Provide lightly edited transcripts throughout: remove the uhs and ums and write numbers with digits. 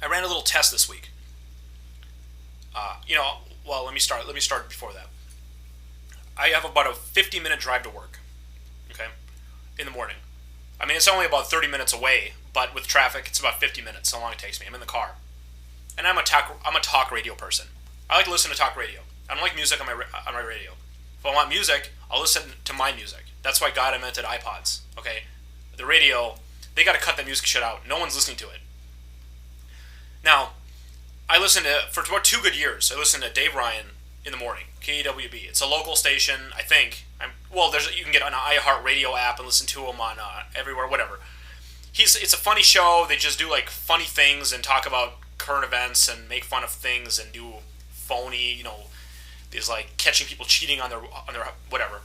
I ran a little test this week. Well, let me start. Let me start before that. I have about a 50-minute drive to work. Okay, in the morning. I mean, it's only about 30 minutes away, but with traffic, it's about 50 minutes. How long it takes me. I'm in the car, and I'm a talk radio person. I like to listen to talk radio. I don't like music on my radio. If I want music, I'll listen to my music. That's why God invented iPods. Okay, the radio, they got to cut that music shit out. No one's listening to it. Now, I listened to, for about 2 good years, I listened to Dave Ryan in the morning, KDWB. It's a local station, I think. You can get an iHeartRadio app and listen to him on everywhere, whatever. It's a funny show. They just do like funny things and talk about current events and make fun of things and do phony, these like catching people cheating on their whatever.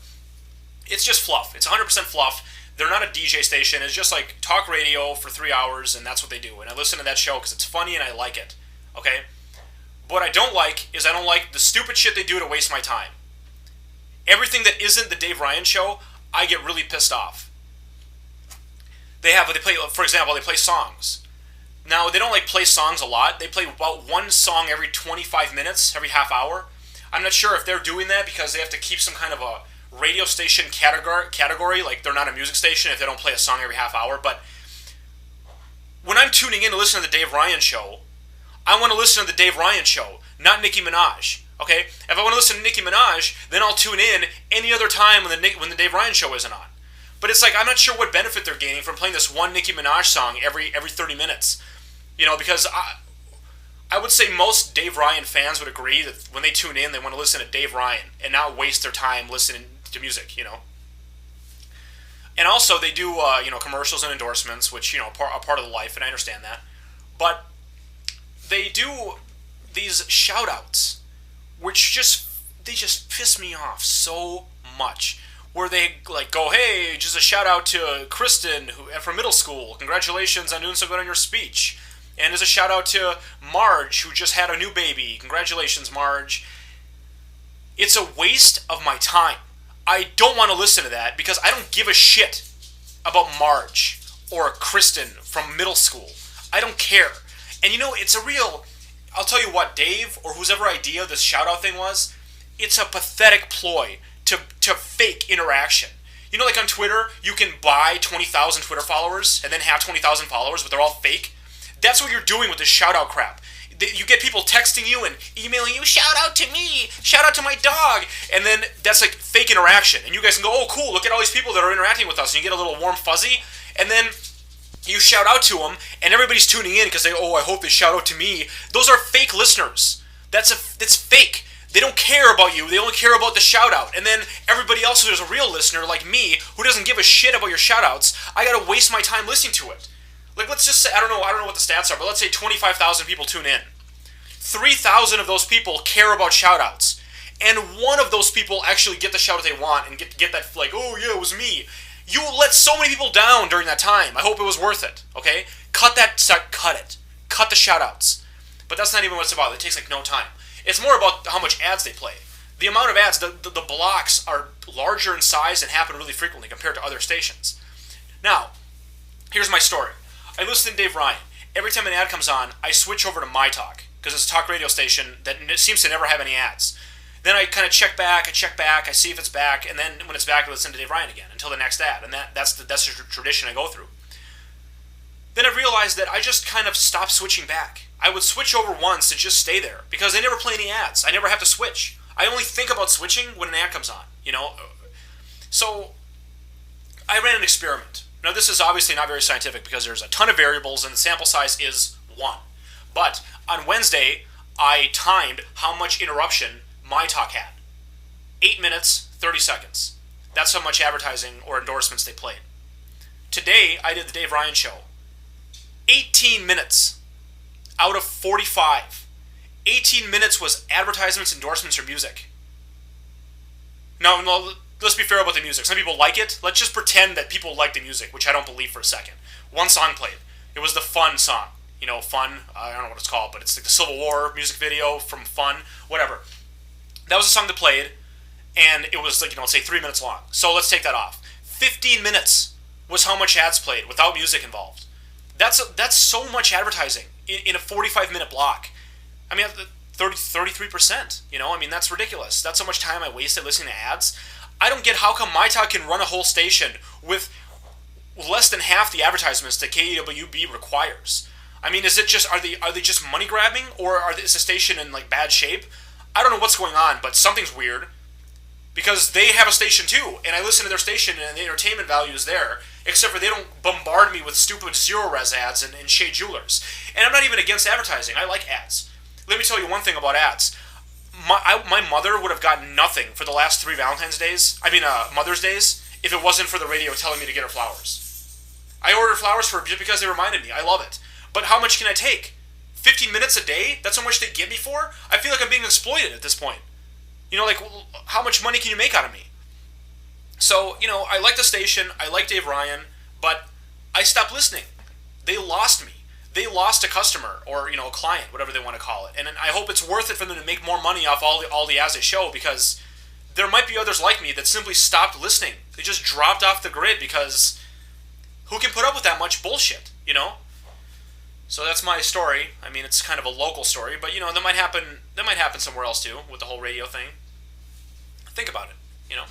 It's just fluff. It's 100% fluff. They're not a DJ station. It's just like talk radio for 3 hours, and that's what they do. And I listen to that show because it's funny and I like it. Okay? But what I don't like is I don't like the stupid shit they do to waste my time. Everything that isn't the Dave Ryan show, I get really pissed off. They play, for example, they play songs. Now, they don't play songs a lot. They play about one song every 25 minutes, every half hour. I'm not sure if they're doing that because they have to keep some kind of a radio station category, like they're not a music station if they don't play a song every half hour. But when I'm tuning in to listen to the Dave Ryan show, I want to listen to the Dave Ryan show, not Nicki Minaj. Okay? If I want to listen to Nicki Minaj, then I'll tune in any other time when the Dave Ryan show isn't on. But it's like I'm not sure what benefit they're gaining from playing this one Nicki Minaj song every 30 minutes. Because I would say most Dave Ryan fans would agree that when they tune in, they want to listen to Dave Ryan and not waste their time listening to music, And also they do, commercials and endorsements, which, are part of the life, and I understand that. But they do these shout-outs, which they just piss me off so much. Where they go, hey, just a shout-out to Kristen from middle school. Congratulations on doing so good on your speech. And as a shout-out to Marge, who just had a new baby. Congratulations, Marge. It's a waste of my time. I don't want to listen to that because I don't give a shit about Marge or Kristen from middle school. I don't care. And it's a real... I'll tell you what, Dave, or whoever idea this shout-out thing was, it's a pathetic ploy to fake interaction. Like on Twitter, you can buy 20,000 Twitter followers and then have 20,000 followers, but they're all fake. That's what you're doing with this shout-out crap. You get people texting you and emailing you, shout out to me, shout out to my dog, and then that's like fake interaction. And you guys can go, oh cool, look at all these people that are interacting with us, and you get a little warm fuzzy, and then you shout out to them, and everybody's tuning in because I hope they shout out to me. Those are fake listeners. It's fake. They don't care about you. They only care about the shout-out. And then everybody else who's a real listener, like me, who doesn't give a shit about your shout-outs, I gotta waste my time listening to it. Let's just say, I don't know what the stats are, but let's say 25,000 people tune in. 3,000 of those people care about shout-outs. And one of those people actually get the shout-out they want and get that, oh yeah, it was me. You let so many people down during that time. I hope it was worth it, okay? Cut it. Cut the shout-outs. But that's not even what it's about. It takes no time. It's more about how much ads they play. The amount of ads, the blocks are larger in size and happen really frequently compared to other stations. Now, here's my story. I listen to Dave Ryan. Every time an ad comes on, I switch over to My Talk, because it's a talk radio station that seems to never have any ads. Then I kind of check back, I see if it's back, and then when it's back, I listen to Dave Ryan again until the next ad, and that's the tradition I go through. Then I realized that I just kind of stopped switching back. I would switch over once and just stay there because they never play any ads. I never have to switch. I only think about switching when an ad comes on, So I ran an experiment. Now this is obviously not very scientific because there's a ton of variables and the sample size is 1. But on Wednesday, I timed how much interruption My Talk had. 8 minutes, 30 seconds. That's how much advertising or endorsements they played. Today, I did the Dave Ryan show. 18 minutes out of 45. 18 minutes was advertisements, endorsements, or music. Now, let's be fair about the music. Some people like it. Let's just pretend that people like the music, which I don't believe for a second. One song played. It was the Fun song. Fun. I don't know what it's called, but it's like the Civil War music video from Fun, whatever. That was a song that played, and it was say 3 minutes long. So let's take that off. 15 minutes was how much ads played without music involved. That's so much advertising in a 45-minute block. I mean, 33%. You know, I mean, that's ridiculous. That's how much time I wasted listening to ads. I don't get how come My Talk can run a whole station with less than half the advertisements that KDWB requires. I mean, is it just are they just money grabbing, or is the station in like bad shape? I don't know what's going on, but something's weird. Because they have a station too, and I listen to their station, and the entertainment value is there. Except for they don't bombard me with stupid zero-res ads and Shea Jewelers. And I'm not even against advertising. I like ads. Let me tell you one thing about ads. My mother would have gotten nothing for the last 3 Mother's Days, if it wasn't for the radio telling me to get her flowers. I ordered flowers for her just because they reminded me. I love it. But how much can I take? 15 minutes a day? That's how much they get me for? I feel like I'm being exploited at this point. You know, like, how much money can you make out of me? So, you know, I like the station, I like Dave Ryan, but I stopped listening. They lost me. They lost a customer, or, you know, a client, whatever they want to call it. And I hope it's worth it for them to make more money off all the ads they show, because there might be others like me that simply stopped listening. They just dropped off the grid because who can put up with that much bullshit, you know? So that's my story. I mean, it's kind of a local story, but, you know, that might happen somewhere else too with the whole radio thing. Think about it, you know?